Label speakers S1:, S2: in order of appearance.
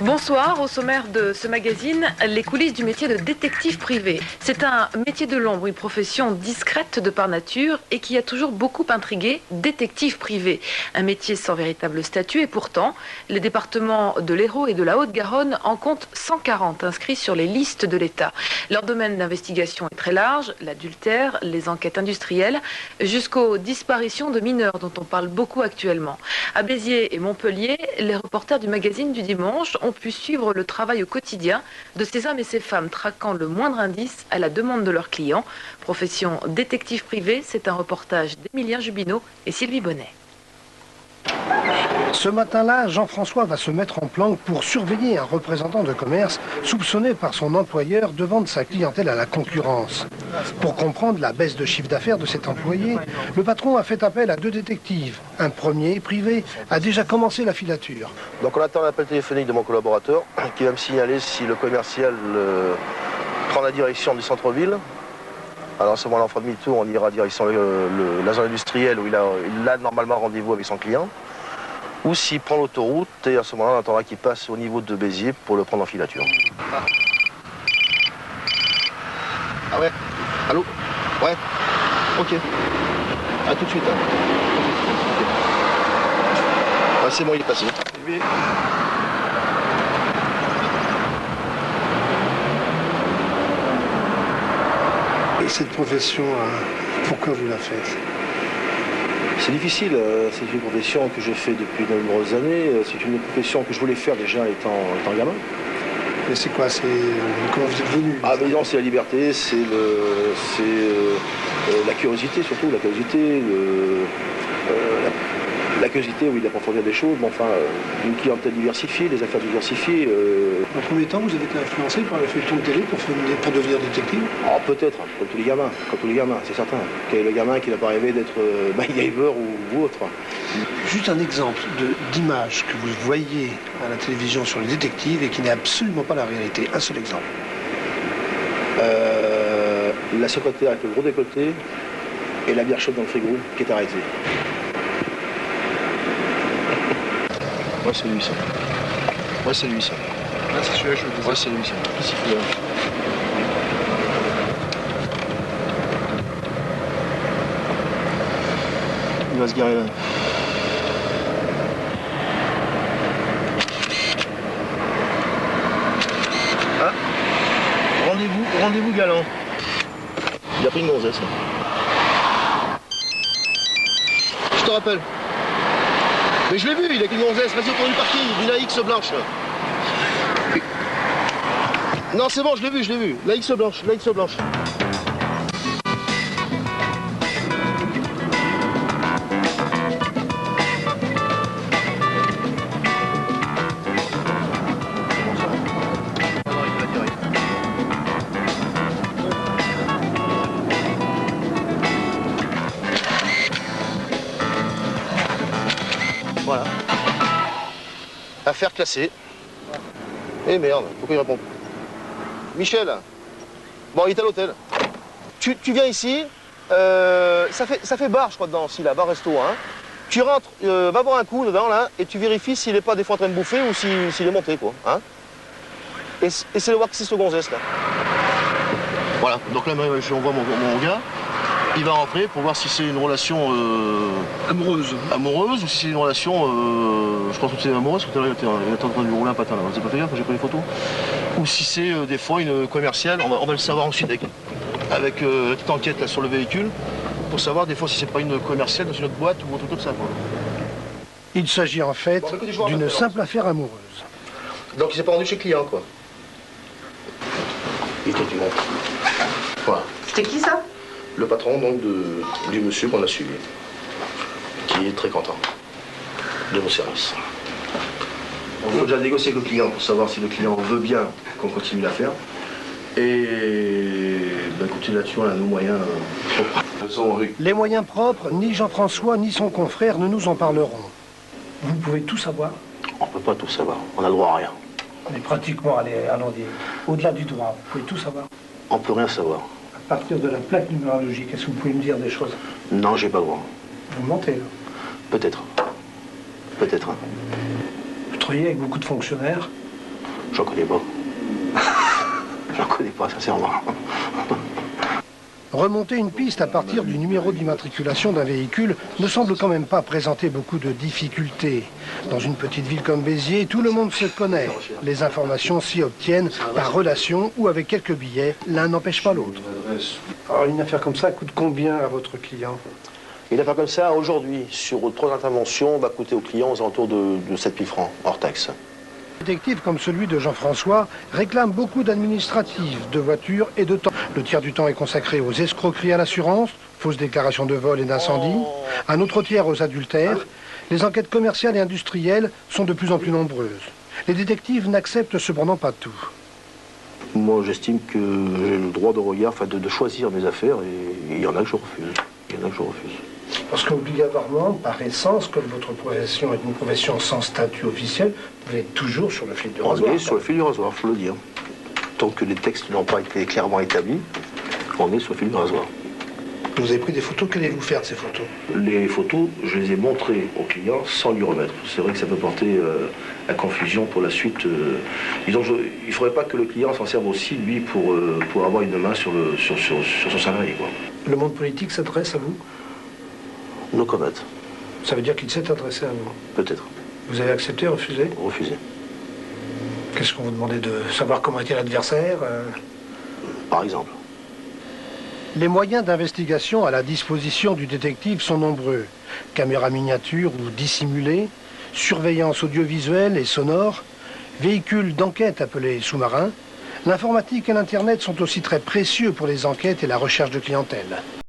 S1: Bonsoir, au sommaire de ce magazine, les coulisses du métier de détective privé. C'est un métier de l'ombre, une profession discrète de par nature et qui a toujours beaucoup intrigué, détective privé. Un métier sans véritable statut et pourtant, les départements de l'Hérault et de la Haute-Garonne en comptent 140 inscrits sur les listes de l'État. Leur domaine d'investigation est très large, l'adultère, les enquêtes industrielles, jusqu'aux disparitions de mineurs dont on parle beaucoup actuellement. À Béziers et Montpellier, les reporters du magazine du dimanche ont pu suivre le travail au quotidien de ces hommes et ces femmes traquant le moindre indice à la demande de leurs clients. Profession détective privé, c'est un reportage d'Émilien Jubineau et Sylvie Bonnet.
S2: Ce matin-là, Jean-François va se mettre en planque pour surveiller un représentant de commerce soupçonné par son employeur de vendre sa clientèle à la concurrence. Pour comprendre la baisse de chiffre d'affaires de cet employé, le patron a fait appel à 2 détectives. Un premier, privé, a déjà commencé la filature.
S3: Donc on attend l'appel téléphonique de mon collaborateur qui va me signaler si le commercial prend la direction du centre-ville. Alors à ce moment-là, on fera demi-tour, on ira direction la zone industrielle où il a normalement rendez-vous avec son client. Ou s'il prend l'autoroute, et à ce moment-là, on attendra qu'il passe au niveau de Béziers pour le prendre en filature. Ah ouais. Allô. Ouais. Ok. À tout de suite. Hein. Okay. Ouais, c'est bon, il est passé.
S2: Et cette profession, pourquoi vous la faites?
S3: C'est difficile, c'est une profession que je fais depuis de nombreuses années, c'est une profession que je voulais faire déjà étant gamin.
S2: Mais c'est quoi? Comment vous êtes venu?
S3: Ah mais non, c'est la liberté, c'est la curiosité surtout, la curiosité, la curiosité, oui, d'approfondir des choses, mais enfin, une clientèle diversifiée, des affaires diversifiées.
S2: En premier temps, vous avez été influencé par le feuilleton de télé pour devenir détective?
S3: Ah peut-être, comme tous les gamins, c'est certain. Quel est le gamin qui n'a pas rêvé d'être MacGyver ou autre?
S2: Juste un exemple d'image que vous voyez à la télévision sur les détectives et qui n'est absolument pas la réalité. Un seul exemple.
S3: La secrétaire avec le gros décolleté et la bière chaude dans le frigo qui est arrêtée. Ouais, c'est lui ça. Ouais, c'est lui ça.
S2: Là, c'est celui-là, je le disais.
S3: Ouais, c'est lui ça. Qu'est-ce qu'il fait là? Il va se garer là. Hein? Rendez-vous galant. Il a pris une gonzesse. Je te rappelle. Mais je l'ai vu, il a qu'une gonzesse, vas-y au coin du parking, une AX blanche. Non, c'est bon, je l'ai vu, l'AX blanche, l'AX blanche. Voilà. Affaire classée. Eh merde, pourquoi il répond? Michel. Bon, il est à l'hôtel. Tu viens ici. Ça fait bar, je crois, dedans aussi, là, bar-resto. Hein. Tu rentres, va boire un coup dedans, là, et tu vérifies s'il n'est pas des fois en train de bouffer ou s'il est monté, quoi. Hein. Et c'est de voir que c'est ce gonzesse, là. Voilà, donc là, on voit mon gars. Il va rentrer pour voir si c'est une relation amoureuse ou si c'est une relation, je pense que c'est amoureuse, parce que il est en train de lui rouler un patin là, vous avez pas fait gaffe, j'ai pris les photos. Ou si c'est des fois une commerciale, on va le savoir ensuite avec la petite enquête là, sur le véhicule, pour savoir des fois si c'est pas une commerciale dans une autre boîte ou un truc comme ça. Quoi.
S2: Il s'agit en fait d'une simple affaire amoureuse.
S3: Donc il s'est pas rendu chez le client quoi. Il était du monde. Voilà.
S1: C'était qui ça?
S3: Le patron donc du monsieur qu'on a suivi, qui est très content de nos services. On faut déjà négocier avec le client pour savoir si le client veut bien qu'on continue l'affaire. Et ben, écoutez, là-dessus, on a nos moyens.
S2: Les moyens propres, ni Jean-François ni son confrère ne nous en parleront. Vous pouvez tout savoir?
S3: On ne peut pas tout savoir, on a le droit à rien.
S2: Mais pratiquement, allons dire, au-delà du droit, vous pouvez tout savoir?
S3: On ne peut rien savoir.
S2: À partir de la plaque numérologique, est-ce que vous pouvez me dire des choses?
S3: Non, j'ai pas le droit.
S2: Vous mentez, là?
S3: Peut-être. Peut-être.
S2: Vous travaillez avec beaucoup de fonctionnaires?
S3: J'en connais pas. J'en connais pas, sincèrement.
S2: Remonter une piste à partir du numéro d'immatriculation d'un véhicule ne semble quand même pas présenter beaucoup de difficultés. Dans une petite ville comme Béziers, tout le monde se connaît. Les informations s'y obtiennent par relation ou avec quelques billets. L'un n'empêche pas l'autre. Alors une affaire comme ça coûte combien à votre client?
S3: Une affaire comme ça, aujourd'hui, sur 3 interventions, va coûter au client aux alentours de 7 000 francs, hors taxe.
S2: Les détectives comme celui de Jean-François réclament beaucoup d'administratifs, de voitures et de temps. Le tiers du temps est consacré aux escroqueries à l'assurance, fausses déclarations de vol et d'incendie, un autre tiers aux adultères. Les enquêtes commerciales et industrielles sont de plus en plus nombreuses. Les détectives n'acceptent cependant pas tout.
S3: Moi, j'estime que j'ai le droit de regard, enfin de choisir mes affaires, et il y en a que je refuse. Il y en a que je refuse.
S2: Parce qu'obligatoirement, par essence, comme votre profession est une profession sans statut officiel, vous êtes toujours sur le fil du rasoir.
S3: On est sur le fil du rasoir, il faut le dire. Tant que les textes n'ont pas été clairement établis, on est sur le fil du rasoir.
S2: Vous avez pris des photos, qu'allez-vous faire de ces photos?
S3: Les photos, je les ai montrées au client sans lui remettre. C'est vrai que ça peut porter à confusion pour la suite. Disons, il ne faudrait pas que le client s'en serve aussi, lui, pour avoir une main sur son salarié, quoi.
S2: Le monde politique s'adresse à vous?
S3: No comment.
S2: Ça veut dire qu'il s'est adressé à vous?
S3: Peut-être.
S2: Vous avez accepté, refusé?
S3: Refusé.
S2: Qu'est-ce qu'on vous demandait de savoir comment était l'adversaire?
S3: Par exemple.
S2: Les moyens d'investigation à la disposition du détective sont nombreux. Caméras miniatures ou dissimulées, surveillance audiovisuelle et sonore, véhicules d'enquête appelés sous-marins. L'informatique et l'Internet sont aussi très précieux pour les enquêtes et la recherche de clientèle.